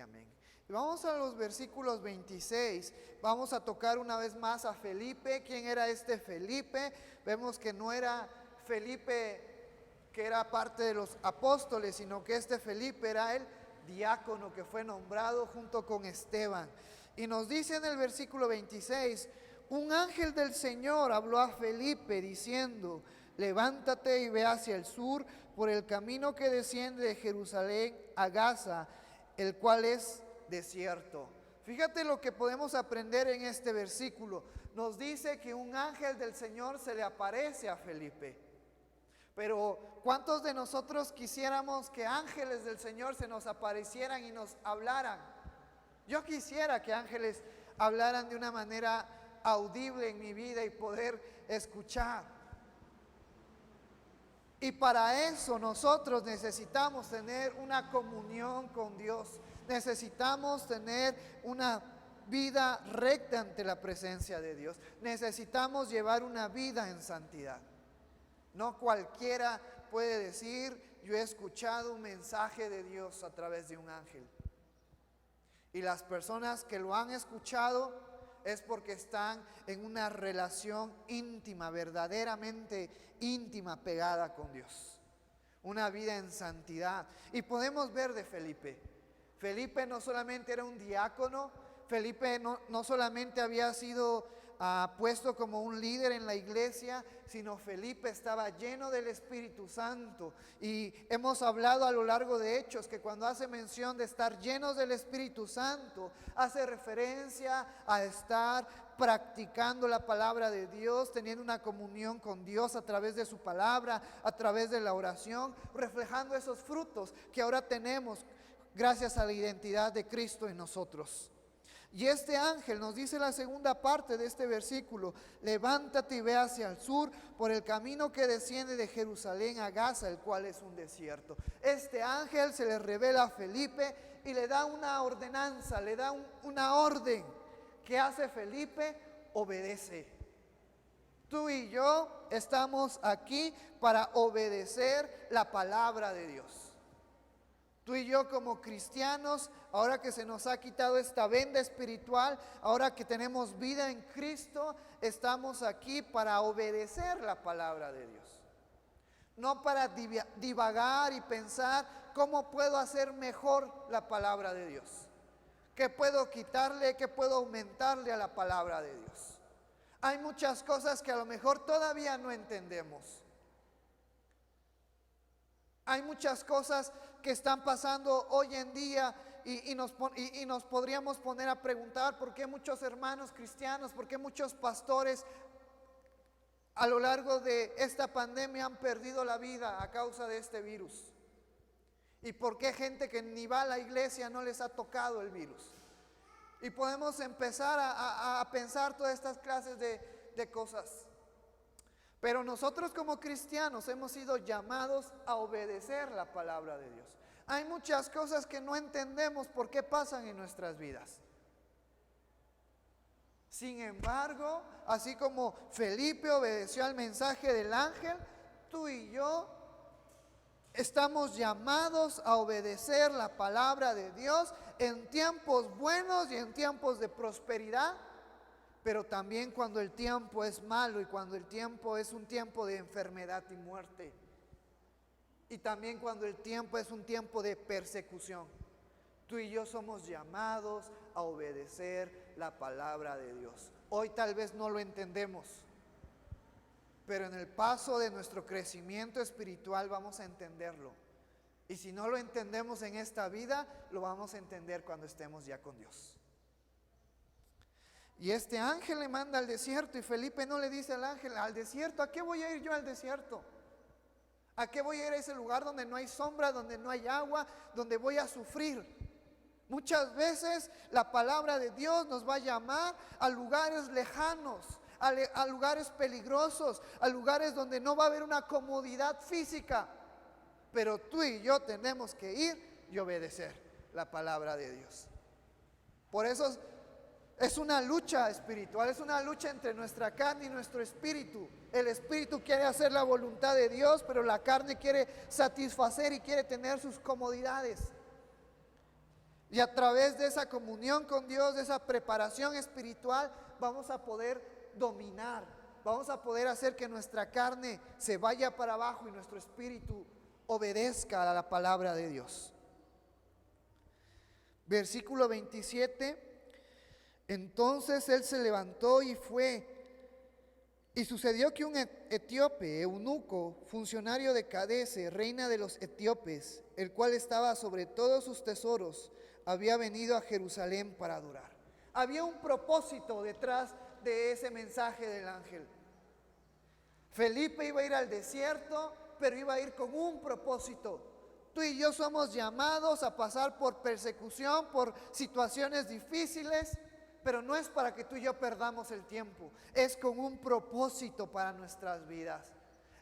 amén. Y vamos a los versículos 26. Vamos a tocar una vez más a Felipe. ¿Quién era este Felipe? Vemos que no era Felipe que era parte de los apóstoles, sino que este Felipe era el diácono que fue nombrado junto con Esteban. Y nos dice en el versículo 26: un ángel del Señor habló a Felipe diciendo: levántate y ve hacia el sur por el camino que desciende de Jerusalén a Gaza, el cual es desierto. Fíjate lo que podemos aprender en este versículo. Nos dice que un ángel del Señor se le aparece a Felipe. Pero ¿cuántos de nosotros quisiéramos que ángeles del Señor se nos aparecieran y nos hablaran? Yo quisiera que ángeles hablaran de una manera audible en mi vida y poder escuchar. Y para eso nosotros necesitamos tener una comunión con Dios. Necesitamos tener una vida recta ante la presencia de Dios. Necesitamos llevar una vida en santidad. No cualquiera puede decir: yo he escuchado un mensaje de Dios a través de un ángel. Y las personas que lo han escuchado es porque están en una relación íntima, verdaderamente íntima, pegada con Dios. Una vida en santidad. Y podemos ver de Felipe. Felipe no solamente era un diácono, Felipe no solamente había sido puesto como un líder en la iglesia, sino Felipe estaba lleno del Espíritu Santo. Y hemos hablado a lo largo de Hechos que cuando hace mención de estar llenos del Espíritu Santo, hace referencia a estar practicando la palabra de Dios, teniendo una comunión con Dios a través de su palabra, a través de la oración, reflejando esos frutos que ahora tenemos gracias a la identidad de Cristo en nosotros. Y este ángel nos dice la segunda parte de este versículo: levántate y ve hacia el sur por el camino que desciende de Jerusalén a Gaza, el cual es un desierto. Este ángel se le revela a Felipe y le da una ordenanza, le da una orden. ¿Qué hace Felipe? Obedece. Tú y yo estamos aquí para obedecer la palabra de Dios. Tú y yo como cristianos, ahora que se nos ha quitado esta venda espiritual, ahora que tenemos vida en Cristo, estamos aquí para obedecer la palabra de Dios. No para divagar y pensar cómo puedo hacer mejor la palabra de Dios. ¿Qué puedo quitarle? ¿Qué puedo aumentarle a la palabra de Dios? Hay muchas cosas que a lo mejor todavía no entendemos. Hay muchas cosas que están pasando hoy en día y nos podríamos poner a preguntar por qué muchos hermanos cristianos, por qué muchos pastores a lo largo de esta pandemia han perdido la vida a causa de este virus. Y por qué gente que ni va a la iglesia no les ha tocado el virus. Y podemos empezar a pensar todas estas clases de cosas. Pero nosotros como cristianos hemos sido llamados a obedecer la palabra de Dios. Hay muchas cosas que no entendemos por qué pasan en nuestras vidas. Sin embargo, así como Felipe obedeció al mensaje del ángel, tú y yo estamos llamados a obedecer la palabra de Dios en tiempos buenos y en tiempos de prosperidad. Pero también cuando el tiempo es malo y cuando el tiempo es un tiempo de enfermedad y muerte. Y también cuando el tiempo es un tiempo de persecución. Tú y yo somos llamados a obedecer la palabra de Dios. Hoy tal vez no lo entendemos, pero en el paso de nuestro crecimiento espiritual vamos a entenderlo. Y si no lo entendemos en esta vida, lo vamos a entender cuando estemos ya con Dios. Y este ángel le manda al desierto y Felipe no le dice al ángel: al desierto, ¿a qué voy a ir yo al desierto? ¿A qué voy a ir a ese lugar donde no hay sombra, donde no hay agua, donde voy a sufrir? Muchas veces la palabra de Dios nos va a llamar a lugares lejanos, a lugares peligrosos, a lugares donde no va a haber una comodidad física. Pero tú y yo tenemos que ir y obedecer la palabra de Dios. Por eso es una lucha espiritual, es una lucha entre nuestra carne y nuestro espíritu. El espíritu quiere hacer la voluntad de Dios, pero la carne quiere satisfacer y quiere tener sus comodidades. Y a través de esa comunión con Dios, de esa preparación espiritual, vamos a poder dominar, vamos a poder hacer que nuestra carne se vaya para abajo y nuestro espíritu obedezca a la palabra de Dios. Versículo 27. Entonces él se levantó y fue. Y sucedió que un etíope, eunuco, funcionario de Cadese, reina de los etíopes, el cual estaba sobre todos sus tesoros, había venido a Jerusalén para adorar. Había un propósito detrás de ese mensaje del ángel. Felipe iba a ir al desierto, pero iba a ir con un propósito. Tú y yo somos llamados a pasar por persecución, por situaciones difíciles, pero no es para que tú y yo perdamos el tiempo, es con un propósito para nuestras vidas,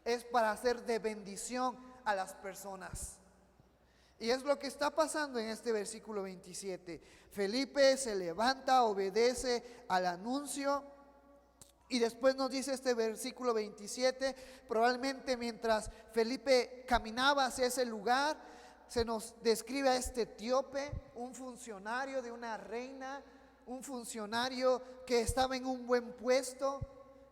es para hacer de bendición a las personas. Y es lo que está pasando en este versículo 27. Felipe se levanta, obedece al anuncio, y después nos dice este versículo 27, probablemente mientras Felipe caminaba hacia ese lugar, se nos describe a este etíope, un funcionario de una reina, un funcionario que estaba en un buen puesto,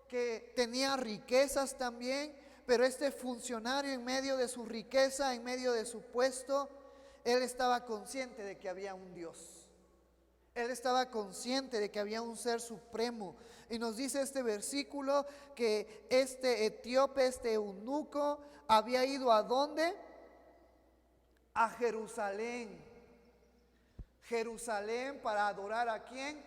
que tenía riquezas también, pero este funcionario, en medio de su riqueza, en medio de su puesto, él estaba consciente de que había un Dios. Él estaba consciente de que había un ser supremo. Y nos dice este versículo que este etíope, este eunuco, había ido ¿a dónde? A Jerusalén. Jerusalén, para adorar ¿a quién?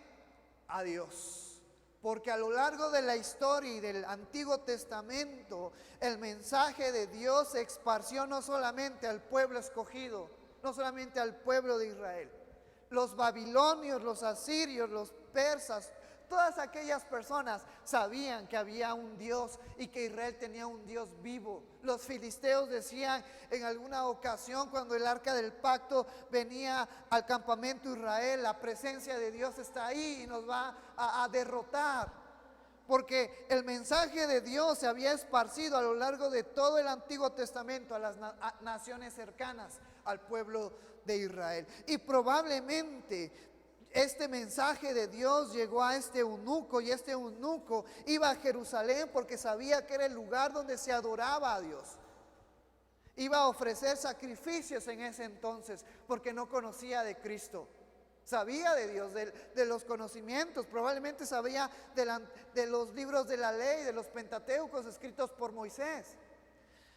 A Dios. Porque a lo largo de la historia y del Antiguo Testamento, el mensaje de Dios se esparció no solamente al pueblo escogido, no solamente al pueblo de Israel. Los babilonios, los asirios, los persas, todas aquellas personas sabían que había un Dios y que Israel tenía un Dios vivo. Los filisteos decían en alguna ocasión, cuando el arca del pacto venía al campamento Israel, la presencia de Dios está ahí y nos va a derrotar. Porque el mensaje de Dios se había esparcido a lo largo de todo el Antiguo Testamento a las naciones cercanas al pueblo de Israel. Y probablemente este mensaje de Dios llegó a este eunuco, y este eunuco iba a Jerusalén porque sabía que era el lugar donde se adoraba a Dios. Iba a ofrecer sacrificios en ese entonces porque no conocía de Cristo. Sabía de Dios, de los conocimientos, probablemente sabía de los libros de la ley, de los pentateucos escritos por Moisés.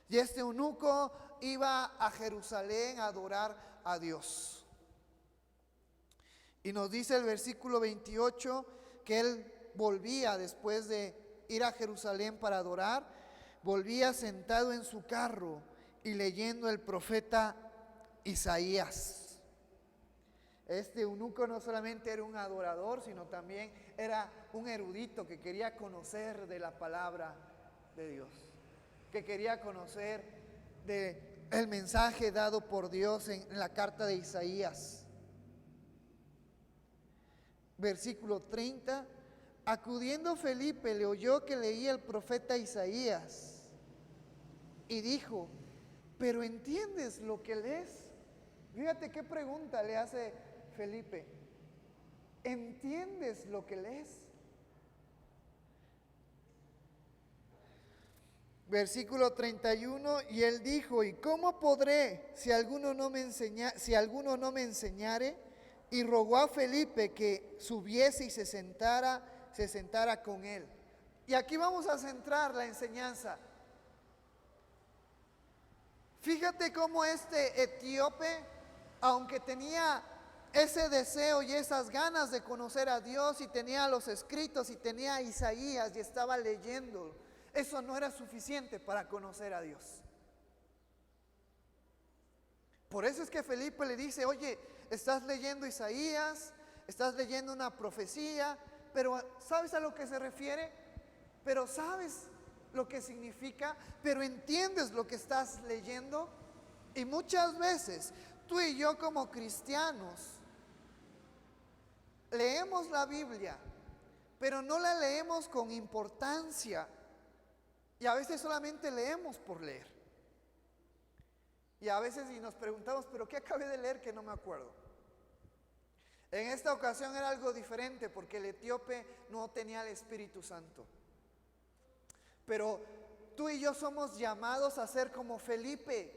Y este eunuco iba a Jerusalén a adorar a Dios. Y nos dice el versículo 28 que él volvía, después de ir a Jerusalén para adorar, volvía sentado en su carro y leyendo el profeta Isaías. Este eunuco no solamente era un adorador, sino también era un erudito que quería conocer de la palabra de Dios, que quería conocer del mensaje dado por Dios en la carta de Isaías. Versículo 30, acudiendo Felipe le oyó que leía el profeta Isaías y dijo, ¿pero entiendes lo que lees? Fíjate qué pregunta le hace Felipe. ¿Entiendes lo que lees? Versículo 31, y él dijo, ¿y cómo podré si alguno no me enseñare? Y rogó a Felipe que subiese y se sentara con él. Y aquí vamos a centrar la enseñanza. Fíjate cómo este etíope, aunque tenía ese deseo y esas ganas de conocer a Dios, y tenía los escritos y tenía a Isaías y estaba leyendo, eso no era suficiente para conocer a Dios. Por eso es que Felipe le dice, oye, estás leyendo Isaías, estás leyendo una profecía, pero ¿sabes a lo que se refiere? Pero ¿sabes lo que significa? Pero ¿entiendes lo que estás leyendo? Y muchas veces tú y yo como cristianos leemos la Biblia, pero no la leemos con importancia, y a veces solamente leemos por leer. Y a veces y nos preguntamos, ¿pero qué acabé de leer que no me acuerdo? En esta ocasión era algo diferente porque el etíope no tenía el Espíritu Santo. Pero tú y yo somos llamados a ser como Felipe,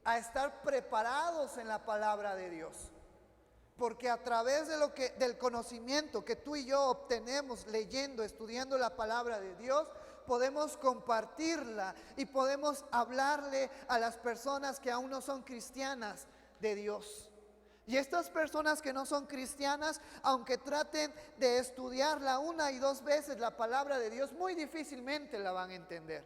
a estar preparados en la palabra de Dios. Porque a través de del conocimiento que tú y yo obtenemos leyendo, estudiando la palabra de Dios, podemos compartirla y podemos hablarle a las personas que aún no son cristianas de Dios. Y estas personas que no son cristianas, aunque traten de estudiarla una y dos veces la palabra de Dios, muy difícilmente la van a entender.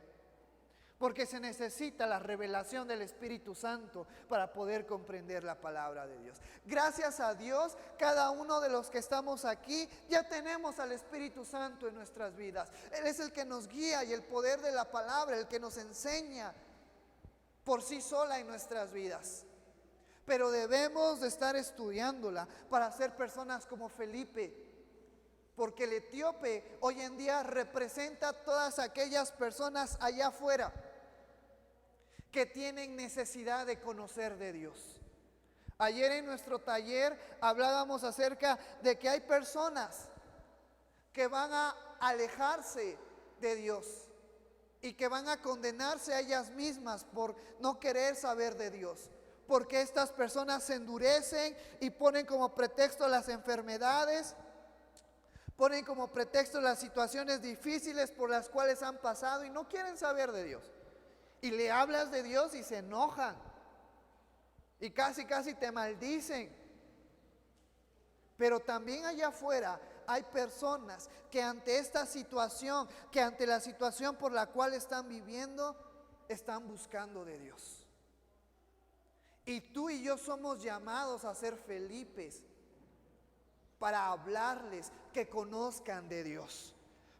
Porque se necesita la revelación del Espíritu Santo para poder comprender la palabra de Dios. Gracias a Dios, cada uno de los que estamos aquí ya tenemos al Espíritu Santo en nuestras vidas. Él es el que nos guía y el poder de la palabra, el que nos enseña por sí sola en nuestras vidas. Pero debemos de estar estudiándola para ser personas como Felipe. Porque el etíope hoy en día representa a todas aquellas personas allá afuera que tienen necesidad de conocer de Dios. Ayer en nuestro taller hablábamos acerca de que hay personas que van a alejarse de Dios y que van a condenarse a ellas mismas por no querer saber de Dios. Porque estas personas se endurecen y ponen como pretexto las enfermedades, ponen como pretexto las situaciones difíciles por las cuales han pasado y no quieren saber de Dios. Y le hablas de Dios y se enojan. Y casi te maldicen. Pero también allá afuera hay personas que ante esta situación, que ante la situación por la cual están viviendo, están buscando de Dios. Y tú y yo somos llamados a ser Felipes para hablarles que conozcan de Dios.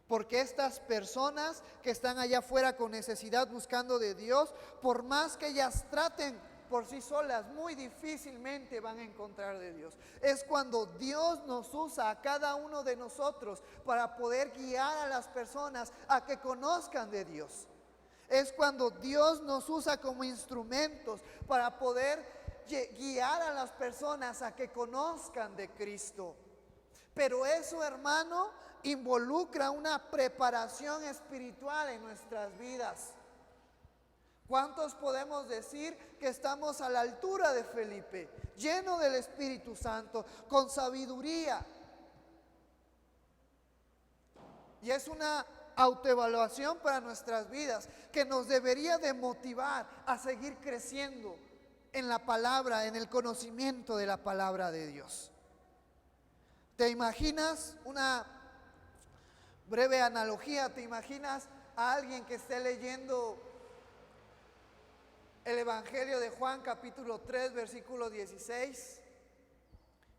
Porque estas personas que están allá afuera con necesidad buscando de Dios, por más que ellas traten por sí solas, muy difícilmente van a encontrar de Dios. Es cuando Dios nos usa a cada uno de nosotros para poder guiar a las personas a que conozcan de Dios. Es cuando Dios nos usa como instrumentos para poder guiar a las personas a que conozcan de Cristo. Pero eso, hermano, involucra una preparación espiritual en nuestras vidas. ¿Cuántos podemos decir que estamos a la altura de Felipe, lleno del Espíritu Santo, con sabiduría? Y es una autoevaluación para nuestras vidas que nos debería de motivar a seguir creciendo en la palabra, en el conocimiento de la palabra de Dios. ¿Te imaginas una breve analogía? ¿Te imaginas a alguien que esté leyendo el Evangelio de Juan capítulo 3 versículo 16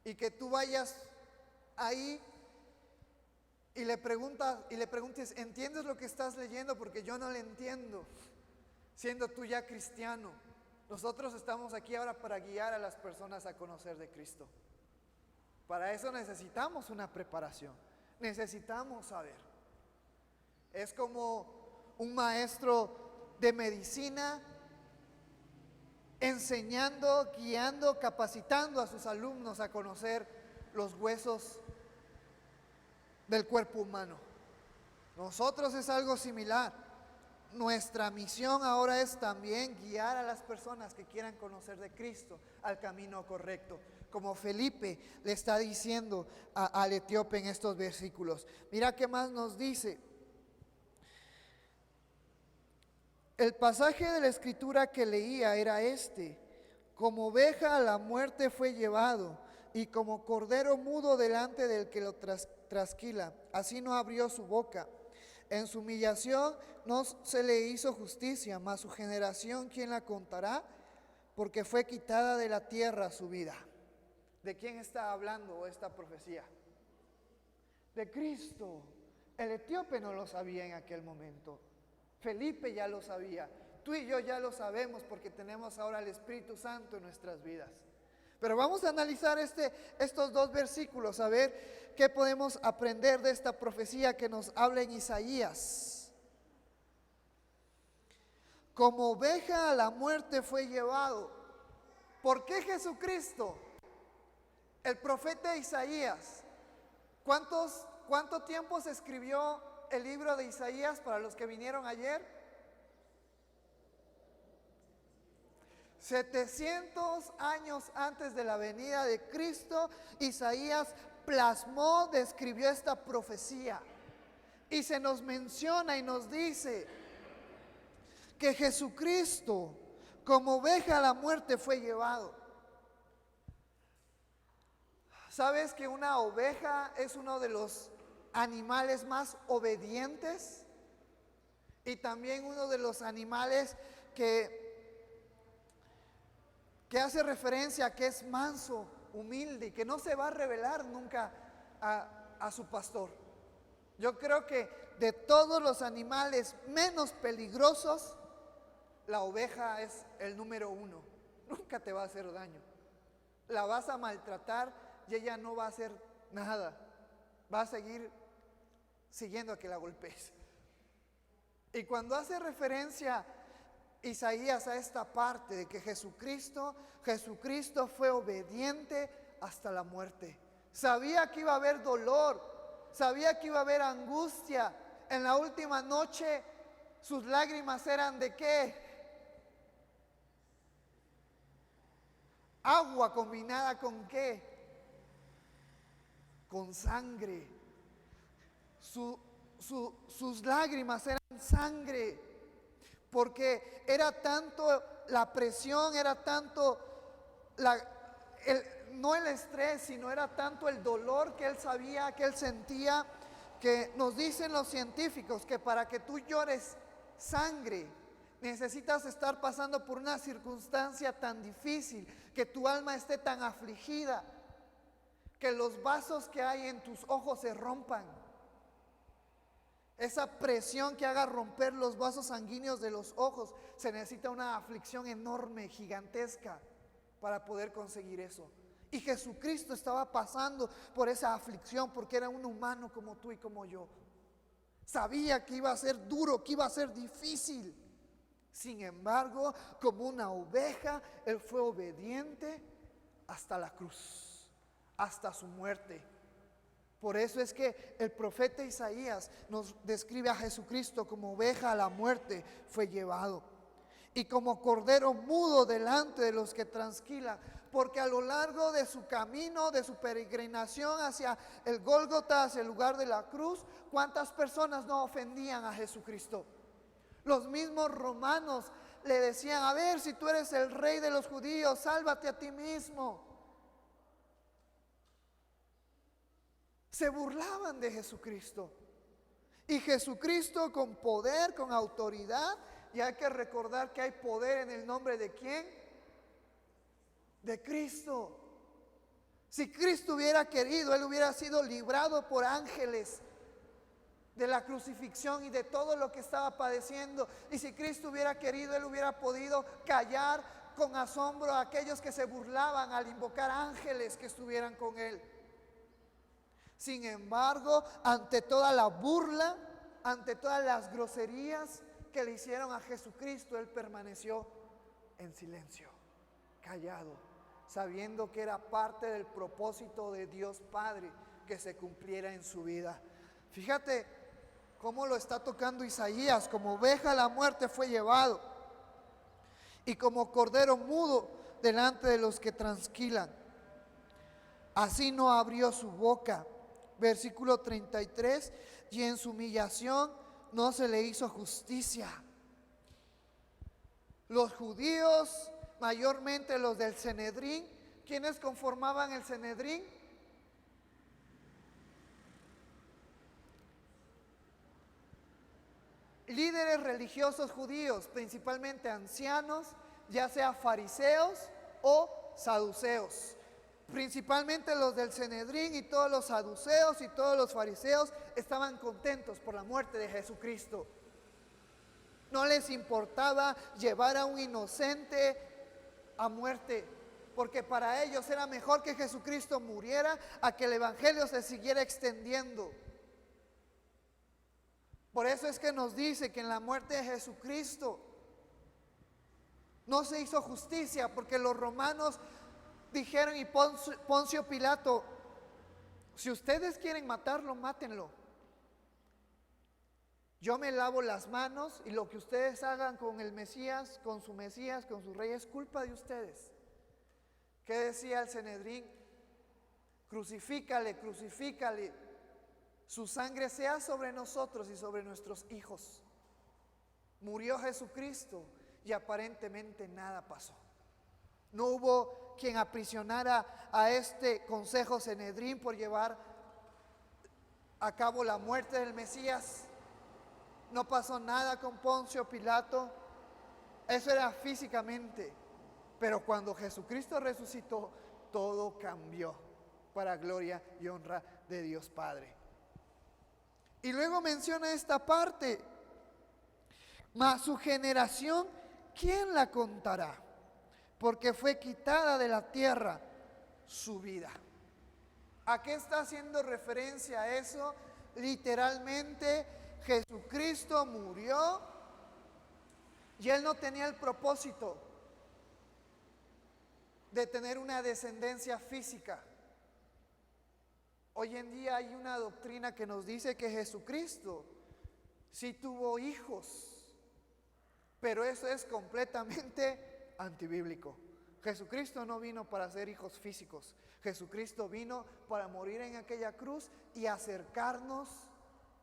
y que tú vayas ahí y le preguntes, ¿entiendes lo que estás leyendo? Porque yo no le entiendo, siendo tú ya cristiano. Nosotros estamos aquí ahora para guiar a las personas a conocer de Cristo. Para eso necesitamos una preparación, necesitamos saber. Es como un maestro de medicina enseñando, guiando, capacitando a sus alumnos a conocer los huesos del cuerpo humano. Nosotros es algo similar. Nuestra misión ahora es también guiar a las personas que quieran conocer de Cristo al camino correcto, como Felipe le está diciendo al etíope en estos versículos. Mira qué más nos dice. El pasaje de la escritura que leía era este: como oveja a la muerte fue llevado, y como cordero mudo delante del que lo trasquila, así no abrió su boca. En su humillación no se le hizo justicia, mas su generación, ¿quién la contará? Porque fue quitada de la tierra su vida. ¿De quién está hablando esta profecía? De Cristo. El etíope no lo sabía en aquel momento. Felipe ya lo sabía. Tú y yo ya lo sabemos porque tenemos ahora el Espíritu Santo en nuestras vidas. Pero vamos a analizar estos dos versículos, a ver qué podemos aprender de esta profecía que nos habla en Isaías. Como oveja a la muerte fue llevado. ¿Por qué Jesucristo? El profeta Isaías, ¿cuánto tiempo se escribió el libro de Isaías para los que vinieron ayer? 700 años antes de la venida de Cristo, Isaías plasmó, describió esta profecía. Y se nos menciona y nos dice que Jesucristo, como oveja a la muerte, fue llevado. ¿Sabes que una oveja es uno de los animales más obedientes? Y también uno de los animales que hace referencia a que es manso, humilde y que no se va a rebelar nunca a su pastor. Yo creo que de todos los animales menos peligrosos, la oveja es el número uno. Nunca te va a hacer daño. La vas a maltratar y ella no va a hacer nada. Va a seguir siguiendo a que la golpees. Y cuando hace referencia Isaías a esta parte de que Jesucristo fue obediente hasta la muerte. Sabía que iba a haber dolor, sabía que iba a haber angustia. En la última noche sus lágrimas eran ¿de qué? Agua combinada ¿con qué? Con sangre. Sus lágrimas eran sangre. Porque era tanto la presión, era tanto no el estrés, sino era tanto el dolor que él sabía, que él sentía, que nos dicen los científicos que para que tú llores sangre, necesitas estar pasando por una circunstancia tan difícil, que tu alma esté tan afligida, que los vasos que hay en tus ojos se rompan. Esa presión que haga romper los vasos sanguíneos de los ojos, se necesita una aflicción enorme, gigantesca, para poder conseguir eso. Y Jesucristo estaba pasando por esa aflicción porque era un humano como tú y como yo. Sabía que iba a ser duro, que iba a ser difícil. Sin embargo, como una oveja, Él fue obediente hasta la cruz, hasta su muerte. Por eso es que el profeta Isaías nos describe a Jesucristo como oveja a la muerte fue llevado. Y como cordero mudo delante de los que transquilan. Porque a lo largo de su camino, de su peregrinación hacia el Gólgota, hacia el lugar de la cruz, ¿cuántas personas no ofendían a Jesucristo? Los mismos romanos le decían: a ver, si tú eres el rey de los judíos, sálvate a ti mismo. Se burlaban de Jesucristo. Y Jesucristo con poder, con autoridad, y hay que recordar que hay poder en el nombre de ¿quién? De Cristo. Si Cristo hubiera querido, Él hubiera sido librado por ángeles de la crucifixión y de todo lo que estaba padeciendo. Y si Cristo hubiera querido, Él hubiera podido callar con asombro a aquellos que se burlaban al invocar ángeles que estuvieran con Él. Sin embargo, ante toda la burla, ante todas las groserías que le hicieron a Jesucristo, Él permaneció en silencio, callado, sabiendo que era parte del propósito de Dios Padre que se cumpliera en su vida. Fíjate cómo lo está tocando Isaías: como oveja a la muerte fue llevado, y como cordero mudo delante de los que transquilan, así no abrió su boca. Versículo 33, y en su humillación no se le hizo justicia. Los judíos, mayormente los del Sanedrín, ¿quiénes conformaban el Sanedrín? Líderes religiosos judíos, principalmente ancianos, ya sea fariseos o saduceos. Principalmente los del Sanedrín y todos los saduceos y todos los fariseos estaban contentos por la muerte de Jesucristo. No les importaba llevar a un inocente a muerte, porque para ellos era mejor que Jesucristo muriera a que el evangelio se siguiera extendiendo. Por eso es que nos dice que en la muerte de Jesucristo no se hizo justicia, porque los romanos Dijeron, y Poncio Pilato, si ustedes quieren matarlo, mátenlo. Yo me lavo las manos y lo que ustedes hagan con el Mesías, con su rey, es culpa de ustedes. ¿Qué decía el Sanedrín? Crucifícale, crucifícale. Su sangre sea sobre nosotros y sobre nuestros hijos. Murió Jesucristo y aparentemente nada pasó. No hubo quien aprisionara a este consejo Sanedrín por llevar a cabo la muerte del Mesías. No pasó nada con Poncio Pilato. Eso era físicamente. Pero cuando Jesucristo resucitó, todo cambió para gloria y honra de Dios Padre. Y luego menciona esta parte: mas su generación, ¿quién la contará? Porque fue quitada de la tierra su vida. ¿A qué está haciendo referencia a eso? Literalmente, Jesucristo murió y Él no tenía el propósito de tener una descendencia física. Hoy en día hay una doctrina que nos dice que Jesucristo sí tuvo hijos, pero eso es completamente antibíblico. Jesucristo no vino para ser hijos físicos. Jesucristo vino para morir en aquella cruz y acercarnos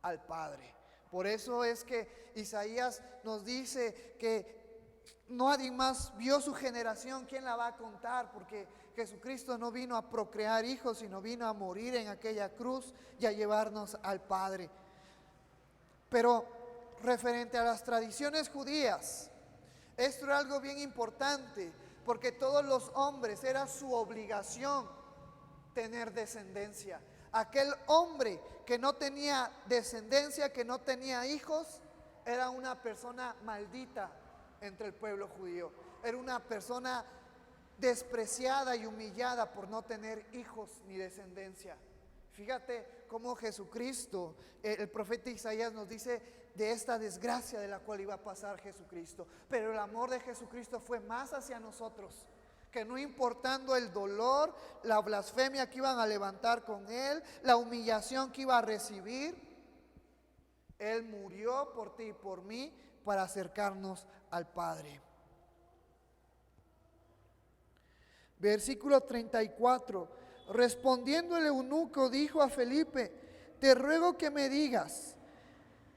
al Padre. Por eso es que Isaías nos dice que nadie más vio su generación. ¿Quién la va a contar? Porque Jesucristo no vino a procrear hijos, sino vino a morir en aquella cruz y a llevarnos al Padre. Pero referente a las tradiciones judías, esto era algo bien importante, porque todos los hombres era su obligación tener descendencia. Aquel hombre que no tenía descendencia, que no tenía hijos, era una persona maldita entre el pueblo judío. Era una persona despreciada y humillada por no tener hijos ni descendencia. Fíjate cómo Jesucristo, el profeta Isaías nos dice de esta desgracia de la cual iba a pasar Jesucristo. Pero el amor de Jesucristo fue más hacia nosotros, que no importando el dolor, la blasfemia que iban a levantar con Él, la humillación que iba a recibir, Él murió por ti y por mí para acercarnos al Padre. Versículo 34. Respondiendo el eunuco dijo a Felipe: te ruego que me digas,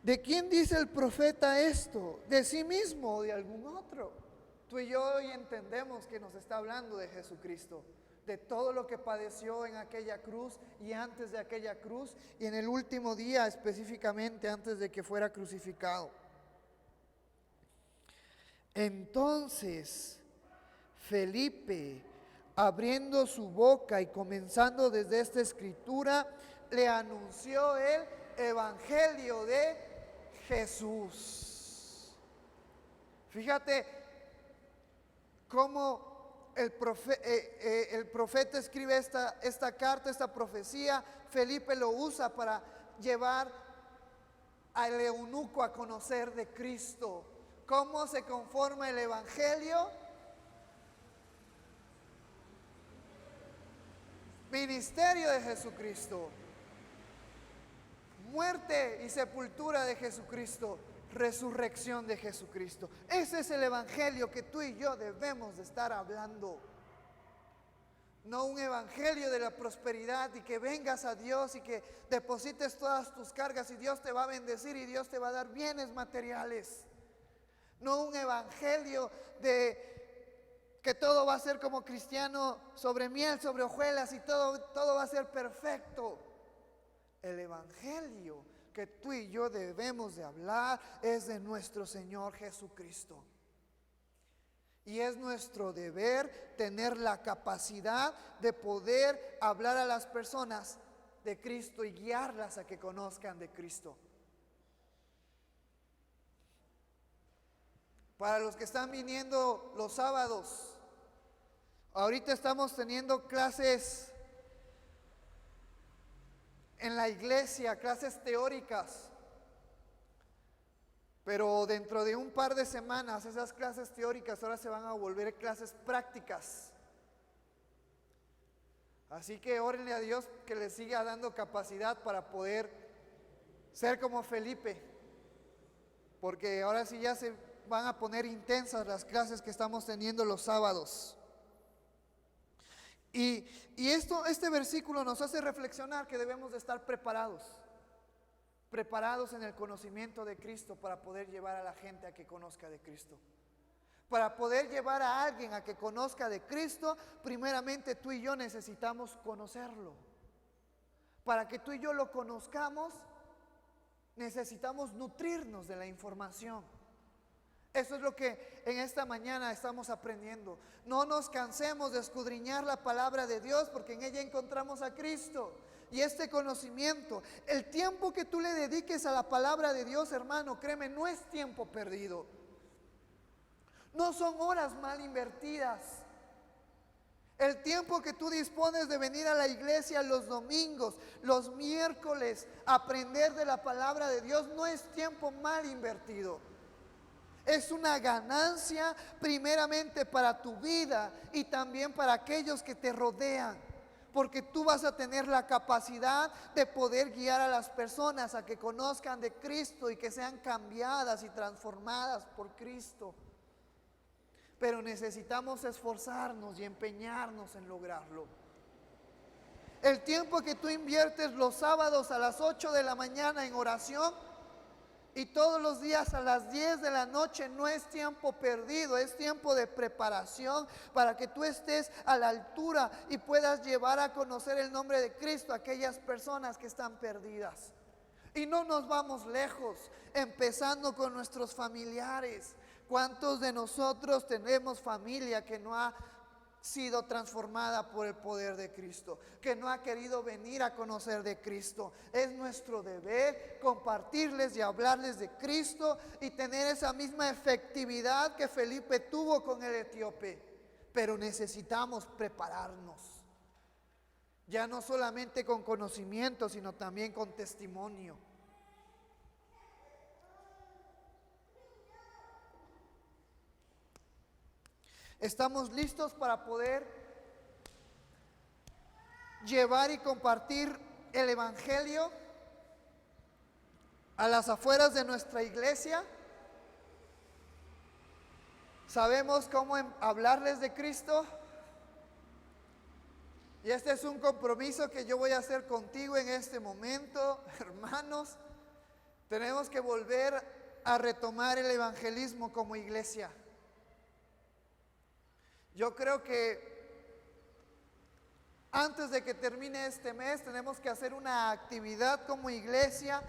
¿de quién dice el profeta esto? ¿De sí mismo o de algún otro? Tú y yo hoy entendemos que nos está hablando de Jesucristo, de todo lo que padeció en aquella cruz y antes de aquella cruz y en el último día específicamente antes de que fuera crucificado. Entonces Felipe, abriendo su boca y comenzando desde esta escritura, le anunció el evangelio de Jesús. Fíjate cómo el profeta escribe esta carta, esta profecía. Felipe lo usa para llevar al eunuco a conocer de Cristo. ¿Cómo se conforma el evangelio? Ministerio de Jesucristo, muerte y sepultura de Jesucristo, resurrección de Jesucristo. Ese es el evangelio que tú y yo debemos de estar hablando. No un evangelio de la prosperidad y que vengas a Dios y que deposites todas tus cargas y Dios te va a bendecir y Dios te va a dar bienes materiales. No un evangelio de que todo va a ser como cristiano, sobre miel, sobre hojuelas y todo va a ser perfecto. El evangelio que tú y yo debemos de hablar es de nuestro Señor Jesucristo. Y es nuestro deber tener la capacidad de poder hablar a las personas de Cristo y guiarlas a que conozcan de Cristo. Para los que están viniendo los sábados, ahorita estamos teniendo clases en la iglesia, clases teóricas. Pero dentro de un par de semanas esas clases teóricas ahora se van a volver clases prácticas. Así que órenle a Dios que les siga dando capacidad para poder ser como Felipe, porque ahora sí ya se van a poner intensas las clases que estamos teniendo los sábados. Y este versículo nos hace reflexionar que debemos de estar preparados en el conocimiento de Cristo para poder llevar a la gente a que conozca de Cristo. Para poder llevar a alguien a que conozca de Cristo, primeramente tú y yo necesitamos conocerlo. Para que tú y yo lo conozcamos, necesitamos nutrirnos de la información. Eso es lo que en esta mañana estamos aprendiendo. No nos cansemos de escudriñar la palabra de Dios, porque en ella encontramos a Cristo. Y este conocimiento, el tiempo que tú le dediques a la palabra de Dios, hermano, créeme, no es tiempo perdido. No son horas mal invertidas. El tiempo que tú dispones de venir a la iglesia los domingos, los miércoles, a aprender de la palabra de Dios, no es tiempo mal invertido. Es una ganancia primeramente para tu vida y también para aquellos que te rodean. Porque tú vas a tener la capacidad de poder guiar a las personas a que conozcan de Cristo y que sean cambiadas y transformadas por Cristo. Pero necesitamos esforzarnos y empeñarnos en lograrlo. El tiempo que tú inviertes los sábados a las 8 de la mañana en oración y todos los días a las 10 de la noche no es tiempo perdido, es tiempo de preparación para que tú estés a la altura y puedas llevar a conocer el nombre de Cristo a aquellas personas que están perdidas. Y no nos vamos lejos, empezando con nuestros familiares. ¿Cuántos de nosotros tenemos familia que no ha sido transformada por el poder de Cristo, que no ha querido venir a conocer de Cristo? Es nuestro deber compartirles y hablarles de Cristo y tener esa misma efectividad que Felipe tuvo con el etíope. Pero necesitamos prepararnos, ya no solamente con conocimiento, sino también con testimonio. ¿Estamos listos para poder llevar y compartir el Evangelio a las afueras de nuestra iglesia? ¿Sabemos cómo hablarles de Cristo? Y este es un compromiso que yo voy a hacer contigo en este momento, hermanos. Tenemos que volver a retomar el evangelismo como iglesia. Yo creo que antes de que termine este mes tenemos que hacer una actividad como iglesia,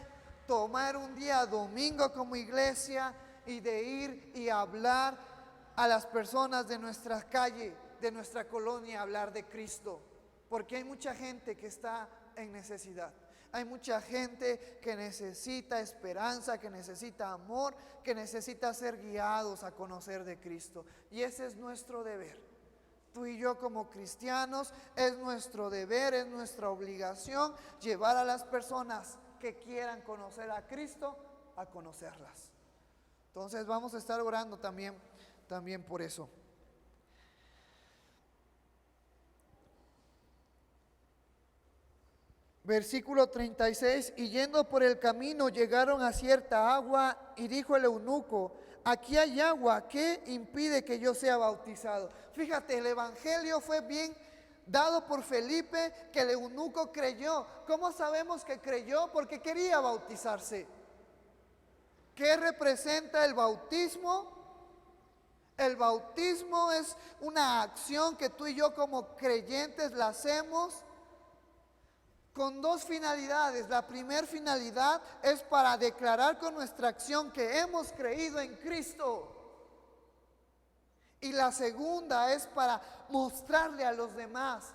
tomar un día domingo como iglesia y de ir y hablar a las personas de nuestra calle, de nuestra colonia, hablar de Cristo. Porque hay mucha gente que está en necesidad. Hay mucha gente que necesita esperanza, que necesita amor, que necesita ser guiados a conocer de Cristo. Y ese es nuestro deber. Tú y yo como cristianos, es nuestro deber, es nuestra obligación llevar a las personas que quieran conocer a Cristo, a conocerlas. Entonces vamos a estar orando también por eso. Versículo 36, y yendo por el camino llegaron a cierta agua y dijo el eunuco: aquí hay agua, ¿qué impide que yo sea bautizado? Fíjate, el evangelio fue bien dado por Felipe, que el eunuco creyó. ¿Cómo sabemos que creyó? Porque quería bautizarse. ¿Qué representa el bautismo? El bautismo es una acción que tú y yo como creyentes la hacemos con dos finalidades. La primera finalidad es para declarar con nuestra acción que hemos creído en Cristo. Y la segunda es para mostrarle a los demás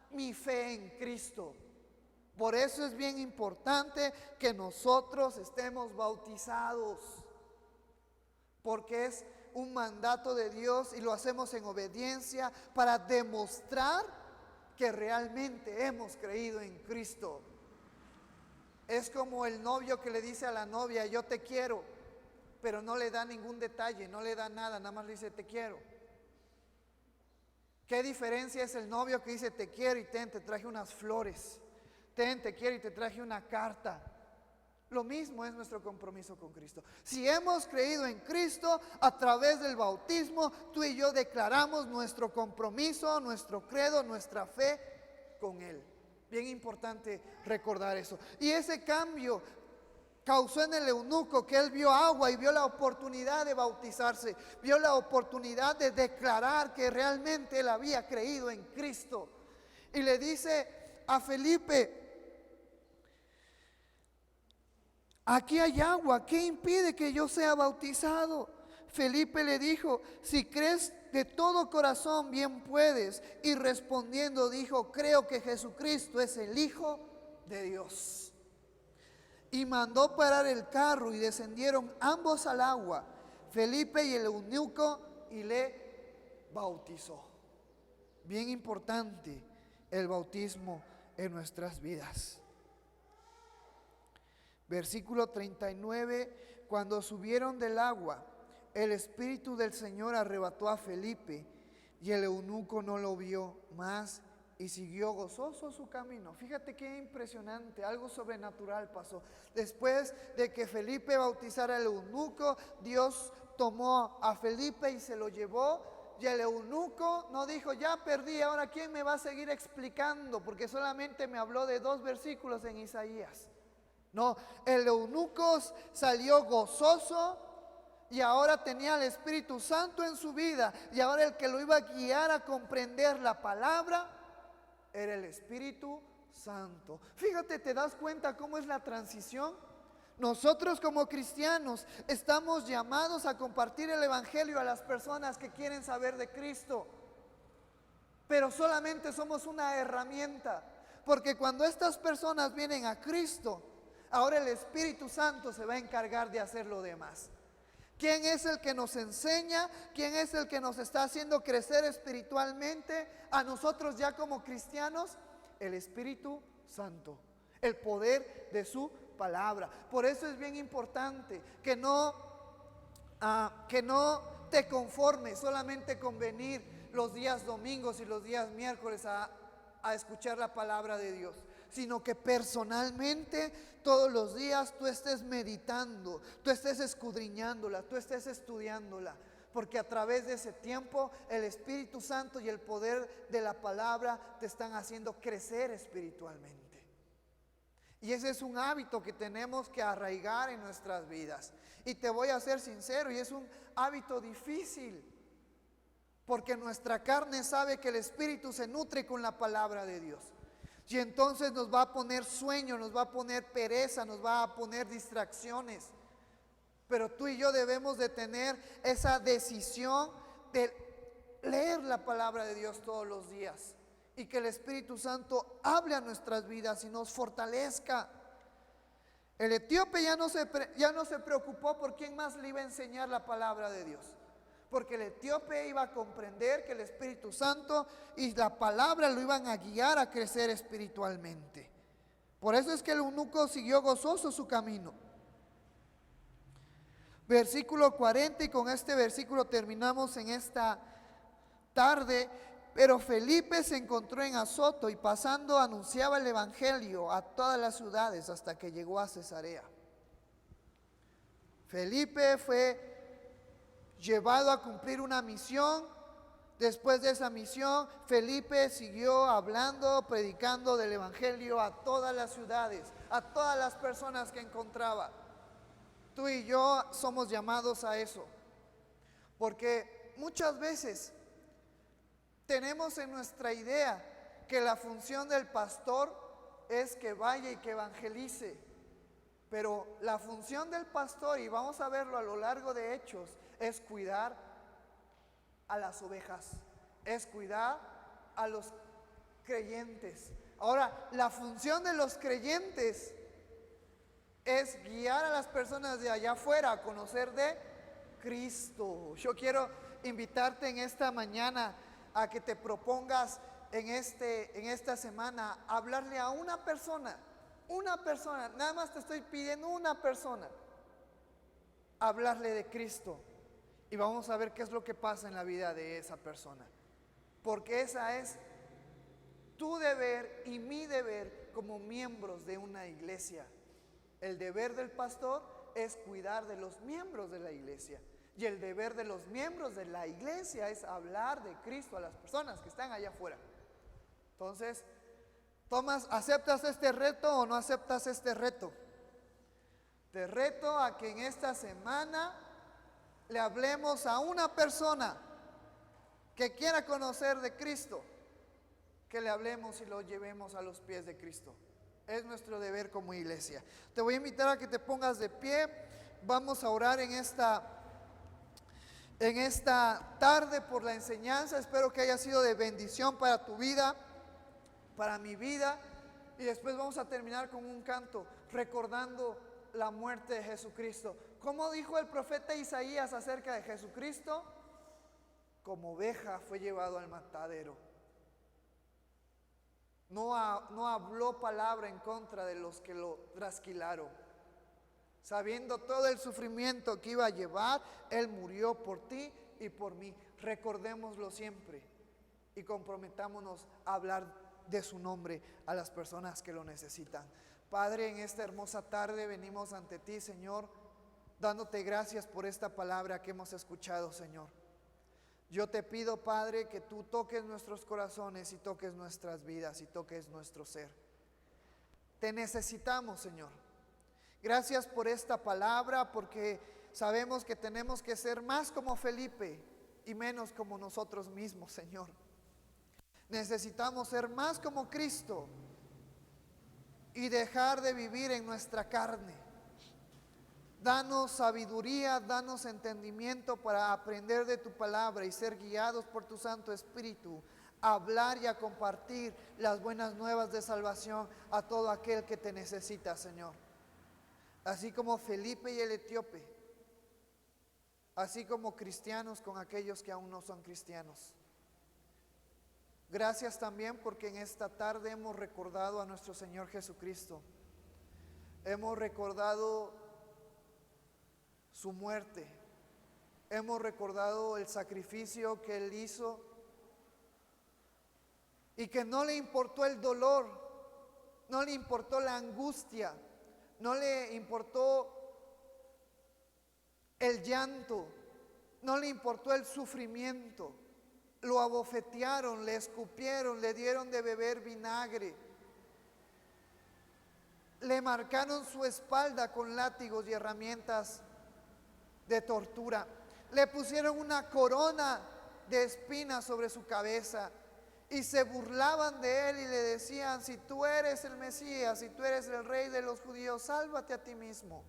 mi fe en Cristo. Por eso es bien importante que nosotros estemos bautizados, porque es un mandato de Dios y lo hacemos en obediencia para demostrar que realmente hemos creído en Cristo. Es como el novio que le dice a la novia: yo te quiero, pero no le da ningún detalle, no le da nada, nada más le dice te quiero. ¿Qué diferencia es el novio que dice te quiero y te traje unas flores? Te quiero y te traje una carta. Lo mismo es nuestro compromiso con Cristo. Si hemos creído en Cristo, a través del bautismo, tú y yo declaramos nuestro compromiso, nuestro credo, nuestra fe con Él. Bien importante recordar eso. Y ese cambio causó en el eunuco que él vio agua y vio la oportunidad de bautizarse, vio la oportunidad de declarar que realmente él había creído en Cristo. Y le dice a Felipe: aquí hay agua, ¿qué impide que yo sea bautizado? Felipe le dijo: si crees de todo corazón, bien puedes. Y respondiendo dijo: creo que Jesucristo es el Hijo de Dios. Y mandó parar el carro y descendieron ambos al agua, Felipe y el eunuco, y le bautizó. Bien importante el bautismo en nuestras vidas. Versículo 39: cuando subieron del agua, el Espíritu del Señor arrebató a Felipe, y el eunuco no lo vio más y siguió gozoso su camino. Fíjate qué impresionante, algo sobrenatural pasó. Después de que Felipe bautizara al eunuco, Dios tomó a Felipe y se lo llevó. Y el eunuco no dijo: ya perdí, ahora ¿quién me va a seguir explicando? Porque solamente me habló de 2 versículos en Isaías. No, el eunuco salió gozoso y ahora tenía el Espíritu Santo en su vida. Y ahora el que lo iba a guiar a comprender la palabra era el Espíritu Santo. Fíjate, ¿te das cuenta cómo es la transición? Nosotros como cristianos estamos llamados a compartir el Evangelio a las personas que quieren saber de Cristo. Pero solamente somos una herramienta, porque cuando estas personas vienen a Cristo, ahora el Espíritu Santo se va a encargar de hacer lo demás. ¿Quién es el que nos enseña? ¿Quién es el que nos está haciendo crecer espiritualmente a nosotros ya como cristianos? El Espíritu Santo, el poder de su palabra. Por eso es bien importante que no te conformes solamente con venir los días domingos y los días miércoles a escuchar la palabra de Dios, sino que personalmente todos los días tú estés meditando, tú estés escudriñándola, tú estés estudiándola, porque a través de ese tiempo el Espíritu Santo y el poder de la palabra te están haciendo crecer espiritualmente. Y ese es un hábito que tenemos que arraigar en nuestras vidas. Y te voy a ser sincero, y es un hábito difícil, porque nuestra carne sabe que el Espíritu se nutre con la palabra de Dios. Y entonces nos va a poner sueño, nos va a poner pereza, nos va a poner distracciones. Pero tú y yo debemos de tener esa decisión de leer la palabra de Dios todos los días. Y que el Espíritu Santo hable a nuestras vidas y nos fortalezca. El etíope ya no se preocupó por quién más le iba a enseñar la palabra de Dios, porque el etíope iba a comprender que el Espíritu Santo y la palabra lo iban a guiar a crecer espiritualmente. Por eso es que el eunuco siguió gozoso su camino. Versículo 40, y con este versículo terminamos en esta tarde. Pero Felipe se encontró en Azoto y pasando anunciaba el evangelio a todas las ciudades hasta que llegó a Cesarea. Felipe fue llevado a cumplir una misión. Después de esa misión, Felipe siguió hablando, predicando del evangelio a todas las ciudades, a todas las personas que encontraba. Tú y yo somos llamados a eso, porque muchas veces tenemos en nuestra idea que la función del pastor es que vaya y que evangelice. Pero la función del pastor, y vamos a verlo a lo largo de Hechos, es cuidar a las ovejas, es cuidar a los creyentes. Ahora, la función de los creyentes es guiar a las personas de allá afuera a conocer de Cristo. Yo quiero invitarte en esta mañana a que te propongas en esta semana hablarle a una persona, nada más te estoy pidiendo una persona, hablarle de Cristo, y vamos a ver qué es lo que pasa en la vida de esa persona. porque esa es tu deber y mi deber como miembros de una iglesia. El deber del pastor es cuidar de los miembros de la iglesia. Y el deber de los miembros de la iglesia es hablar de Cristo a las personas que están allá afuera. Entonces, ¿aceptas este reto o no aceptas este reto? Te reto a que en esta semana le hablemos a una persona que quiera conocer de Cristo, que le hablemos y lo llevemos a los pies de Cristo. Es nuestro deber como iglesia. Te voy a invitar a que te pongas de pie. Vamos a orar en esta tarde por la enseñanza. Espero que haya sido de bendición para tu vida, para mi vida. Y después vamos a terminar con un canto recordando la muerte de Jesucristo. ¿Cómo dijo el profeta Isaías acerca de Jesucristo? Como oveja fue llevado al matadero. No habló palabra en contra de los que lo trasquilaron. Sabiendo todo el sufrimiento que iba a llevar, Él murió por ti y por mí. Recordémoslo siempre y comprometámonos a hablar de su nombre a las personas que lo necesitan. Padre, en esta hermosa tarde venimos ante ti, Señor, dándote gracias por esta palabra que hemos escuchado, Señor. Yo te pido, Padre, que tú toques nuestros corazones y toques nuestras vidas y toques nuestro ser. Te necesitamos, Señor. Gracias por esta palabra, porque sabemos que tenemos que ser más como Felipe y menos como nosotros mismos, Señor. Necesitamos ser más como Cristo y dejar de vivir en nuestra carne. Danos sabiduría, danos entendimiento para aprender de tu palabra y ser guiados por tu Santo Espíritu, a hablar y a compartir las buenas nuevas de salvación a todo aquel que te necesita, Señor. Así como Felipe y el etíope, así como cristianos con aquellos que aún no son cristianos. Gracias también porque en esta tarde hemos recordado a nuestro Señor Jesucristo. Hemos recordado su muerte. Hemos recordado el sacrificio que Él hizo y que no le importó el dolor, no le importó la angustia, no le importó el llanto, no le importó el sufrimiento. Lo abofetearon, le escupieron, le dieron de beber vinagre, le marcaron su espalda con látigos y herramientas de tortura, le pusieron una corona de espinas sobre su cabeza y se burlaban de Él y le decían: si tú eres el Mesías, si tú eres el Rey de los judíos, sálvate a ti mismo.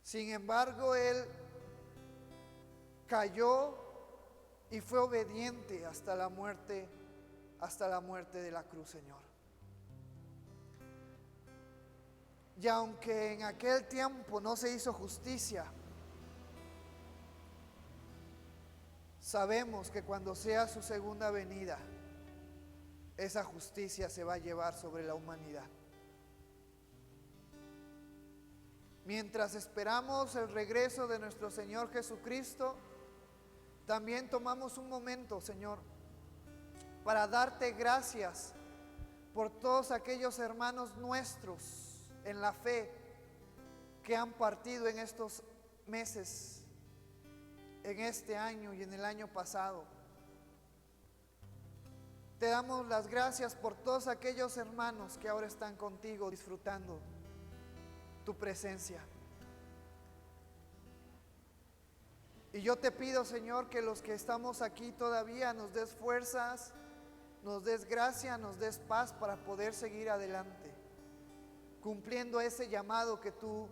Sin embargo, Él cayó y fue obediente hasta la muerte de la cruz, Señor. Y aunque en aquel tiempo no se hizo justicia, sabemos que cuando sea su segunda venida, esa justicia se va a llevar sobre la humanidad. Mientras esperamos el regreso de nuestro Señor Jesucristo, también tomamos un momento, Señor, para darte gracias por todos aquellos hermanos nuestros en la fe que han partido en estos meses, en este año y en el año pasado. Te damos las gracias por todos aquellos hermanos que ahora están contigo disfrutando tu presencia. Y yo te pido, Señor, que los que estamos aquí todavía nos des fuerzas, nos des gracia, nos des paz para poder seguir adelante, cumpliendo ese llamado que tú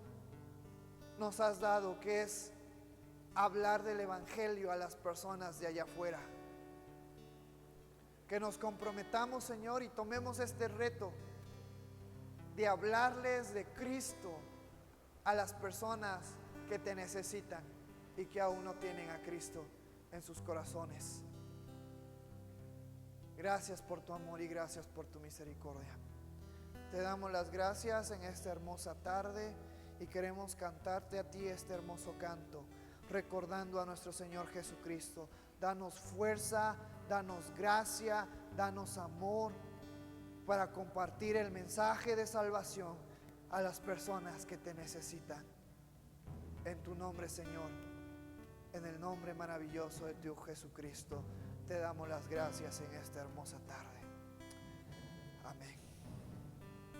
nos has dado, que es hablar del Evangelio a las personas de allá afuera. Que nos comprometamos, Señor, y tomemos este reto de hablarles de Cristo a las personas que te necesitan y que aún no tienen a Cristo en sus corazones. Gracias por tu amor y gracias por tu misericordia. Te damos las gracias en esta hermosa tarde y queremos cantarte a ti este hermoso canto. recordando a nuestro Señor Jesucristo. Danos fuerza, danos gracia, danos amor para compartir el mensaje de salvación a las personas que te necesitan. En tu nombre, Señor, en el nombre maravilloso de tu Jesucristo, te damos las gracias en esta hermosa tarde. Amén.